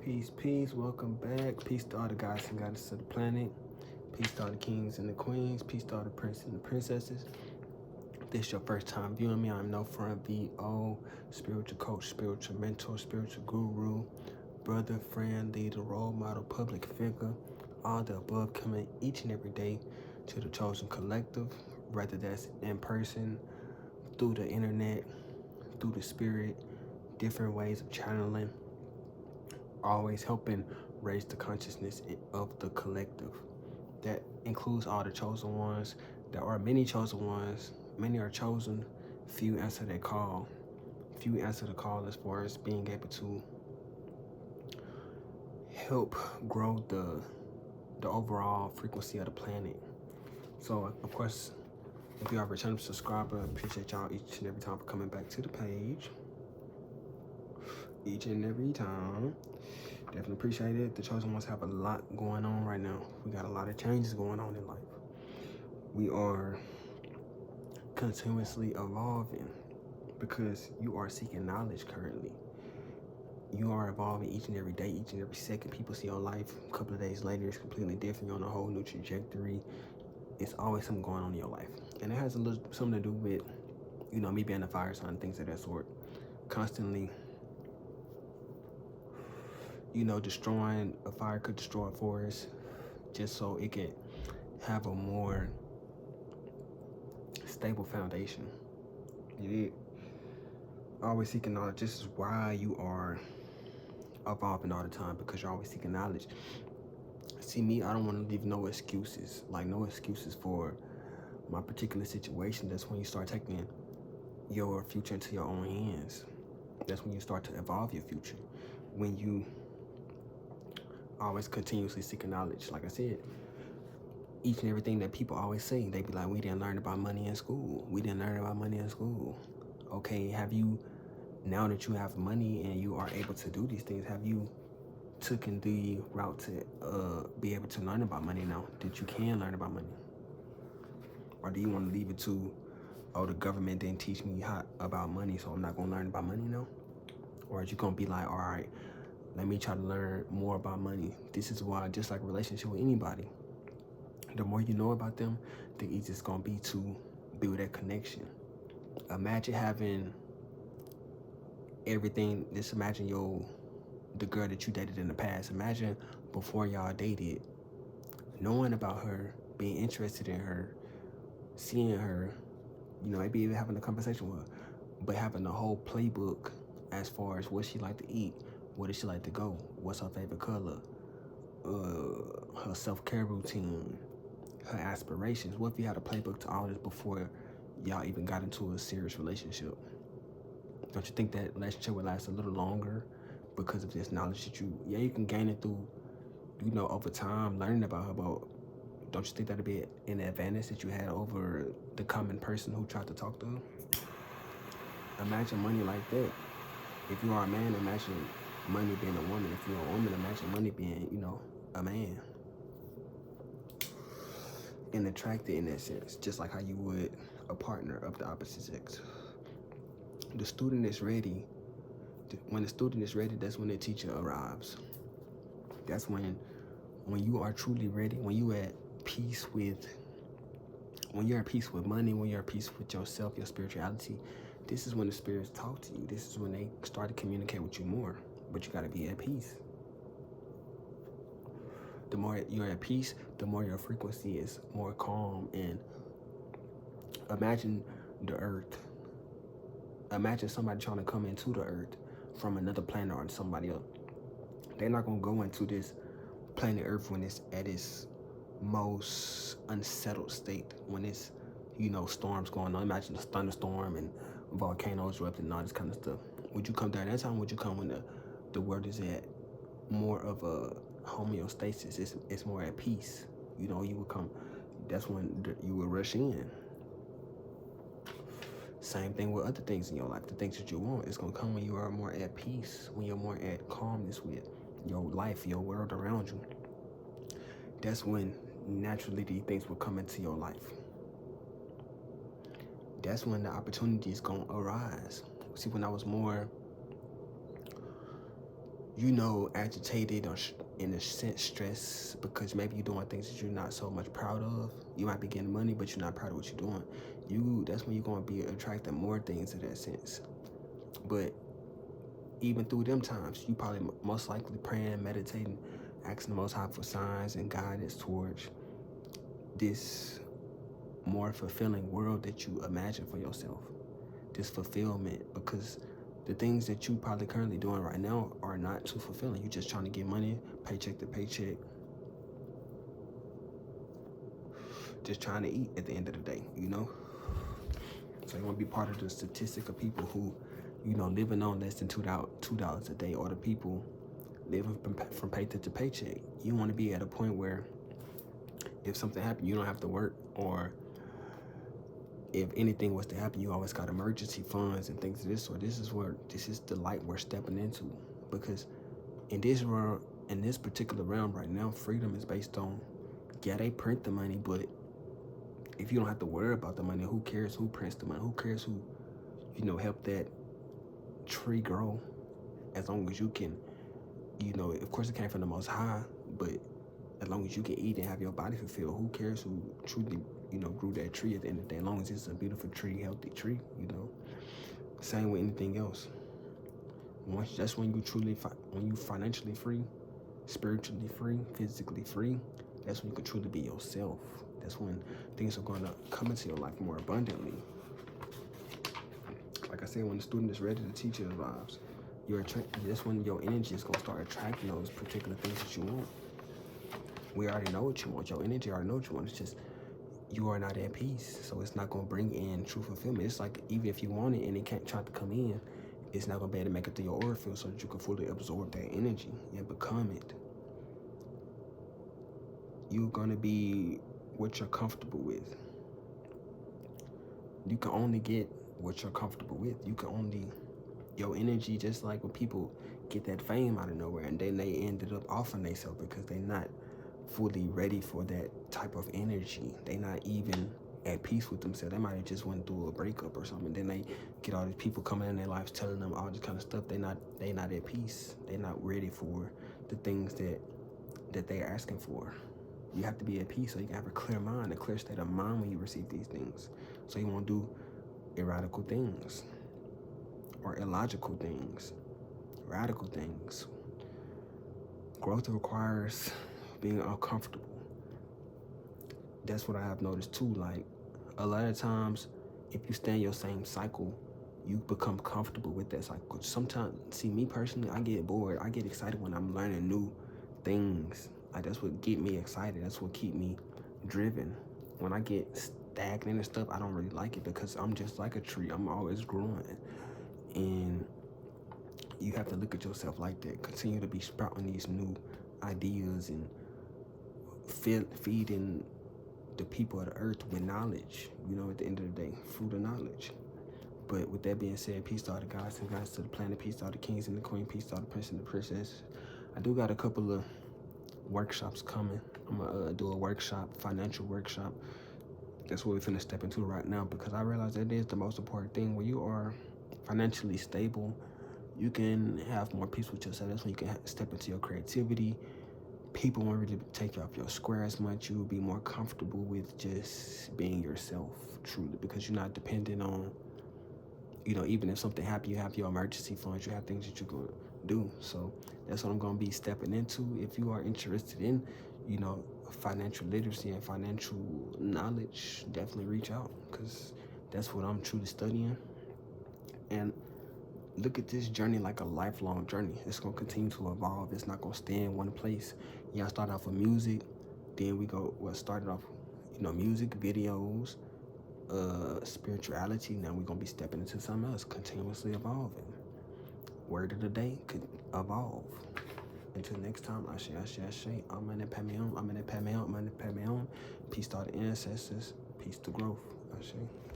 Peace, peace. Welcome back. Peace to all the guys and goddesses of the planet. Peace to all the kings and the queens. Peace to all the princes and the princesses. If this is your first time viewing me, I'm No Front VO, spiritual coach, spiritual mentor, spiritual guru, brother, friend, leader, role model, public figure, all the above, coming each and every day to the Chosen Collective, whether that's in person, through the internet, through the spirit, different ways of channeling, always helping raise the consciousness of the collective. That includes all the chosen ones. There are many chosen ones. Many are chosen. Few answer their call. Few answer the call as far as being able to help grow the overall frequency of the planet. So, of course, if you are a returning subscriber, I appreciate y'all each and every time for coming back to the page. Each and every time. Definitely appreciate it. The chosen ones have a lot going on right now. We got a lot of changes going on in life. We are continuously evolving because you are seeking knowledge currently. You are evolving each and every day, each and every second. People see your life a couple of days later, it's completely different. You're on a whole new trajectory. It's always something going on in your life. And it has something to do with, me being a fire sign, things of that sort. Constantly, destroying a fire could destroy a forest just so it could have a more stable foundation. You always seeking knowledge. This is why you are evolving all the time, because you're always seeking knowledge. See, me, I don't want to leave no excuses, for my particular situation. That's when you start taking your future into your own hands. That's when you start to evolve your future. When you always continuously seeking knowledge. Like I said, each and everything that people always say, they be like, we didn't learn about money in school. We didn't learn about money in school. Okay, have you, now that you have money and you are able to do these things, have you taken the route to be able to learn about money now that you can learn about money? Or do you want to leave it to, the government didn't teach me about money, so I'm not going to learn about money now? Or are you going to be like, all right, let me try to learn more about money? This is why, just like a relationship with anybody, the more you know about them, the easier it's going to be to build that connection. Imagine having everything. Just imagine the girl that you dated in the past. Imagine before y'all dated, knowing about her, being interested in her, seeing her, maybe even having a conversation with her, but having a whole playbook as far as what she like to eat, where does she like to go, what's her favorite color, her self-care routine, her aspirations. What if you had a playbook to all this before y'all even got into a serious relationship? Don't you think that relationship would last a little longer because of this knowledge that you can gain it through, over time, learning about her, but don't you think that'd be an advantage that you had over the common person who tried to talk to her? Imagine money like that. If you are a man, imagine money being a woman. If you're a woman, imagine money being, a man. And attracted in that sense, just like how you would a partner of the opposite sex. The student is ready. When the student is ready, that's when the teacher arrives. That's when you are truly ready, when you're at peace with money, when you're at peace with yourself, your spirituality, this is when the spirits talk to you. This is when they start to communicate with you more. But you got to be at peace. The more you're at peace, the more your frequency is more calm. And imagine the earth. Imagine somebody trying to come into the earth from another planet or somebody else. They're not going to go into this planet Earth when it's at its most unsettled state, when it's, storms going on. Imagine a thunderstorm and volcanoes erupting and all this kind of stuff. Would you come there at that time? Would you come when the world is at more of a homeostasis? It's more at peace. You would come. That's when you would rush in. Same thing with other things in your life. The things that you want, it's going to come when you are more at peace, when you're more at calmness with your life, your world around you. That's when naturally these things will come into your life. That's when the opportunity is going to arise. See, when I was more agitated or in a sense stressed because maybe you're doing things that you're not so much proud of. You might be getting money, but you're not proud of what you're doing. That's when you're going to be attracting more things in that sense. But even through them times, you probably most likely praying, meditating, asking the Most High for signs and guidance towards this more fulfilling world that you imagine for yourself. This fulfillment, because the things that you probably currently doing right now are not too fulfilling. You're just trying to get money, paycheck to paycheck, just trying to eat at the end of the day, So you want to be part of the statistic of people who, living on less than $2 a day, or the people living from paycheck to paycheck. You want to be at a point where if something happened, you don't have to work, or if anything was to happen, you always got emergency funds and things of this sort. This is the light we're stepping into, because in this world, in this particular realm right now, freedom is based on, they print the money, but if you don't have to worry about the money, who cares who prints the money? Who cares who, help that tree grow? As long as you can, of course it came from the Most High, but as long as you can eat and have your body fulfilled, who cares who truly, grew that tree at the end of the day? As long as it's a beautiful tree, healthy tree, Same with anything else. That's when when you financially free, spiritually free, physically free, that's when you can truly be yourself. That's when things are going to come into your life more abundantly. Like I said, when the student is ready, the teacher arrives. That's when your energy is going to start attracting those particular things that you want. We already know what you want. Your energy already know what you want. It's just you are not at peace, so it's not going to bring in true fulfillment. It's like even if you want it and it can't try to come in, it's not going to be able to make it through your aura field so that you can fully absorb that energy and become it. You're going to be what you're comfortable with. You can only get what you're comfortable with. Your energy, just like when people get that fame out of nowhere and then they ended up offing themselves because they're not fully ready for that type of energy. They're not even at peace with themselves. They might have just went through a breakup or something. Then they get all these people coming in their lives telling them all this kind of stuff. They're not at peace. They're not ready for the things that they're asking for. You have to be at peace so you can have a clear mind, a clear state of mind when you receive these things. So you won't do irradical things or illogical things, radical things. Growth requires being uncomfortable. That's what I have noticed too. Like a lot of times, if you stay in your same cycle, you become comfortable with that cycle. Sometimes, see, me personally, I get bored. I get excited when I'm learning new things. Like that's what get me excited. That's what keep me driven. When I get stagnant and stuff, I don't really like it because I'm just like a tree. I'm always growing. And you have to look at yourself like that. Continue to be sprouting these new ideas and feeding the people of the earth with knowledge, at the end of the day, fruit of knowledge. But with that being said, peace to all the gods and gods to the planet, peace to all the kings and the queen, peace to all the prince and the princess. I do got a couple of workshops coming. I'm gonna do a workshop, financial workshop. That's what we're finna step into right now, because I realize that is the most important thing. When you are financially stable, you can have more peace with yourself. That's when you can step into your creativity. People won't really take you off your square as much. You will be more comfortable with just being yourself, truly, because you're not dependent on, even if something happens, you have your emergency funds, you have things that you're going to do. So that's what I'm going to be stepping into. If you are interested in, financial literacy and financial knowledge, definitely reach out, because that's what I'm truly studying. And look at this journey like a lifelong journey. It's going to continue to evolve. It's not going to stay in one place. I started off with music, then started off, music, videos, spirituality. Now we're going to be stepping into something else, continuously evolving. Word of the day could evolve. Until next time, Ashe, Ashe, Ashe. Amen, Padme Hum, Amen, Padme Hum, Amen, Padme Hum. Peace to all the ancestors. Peace to growth. Ashe.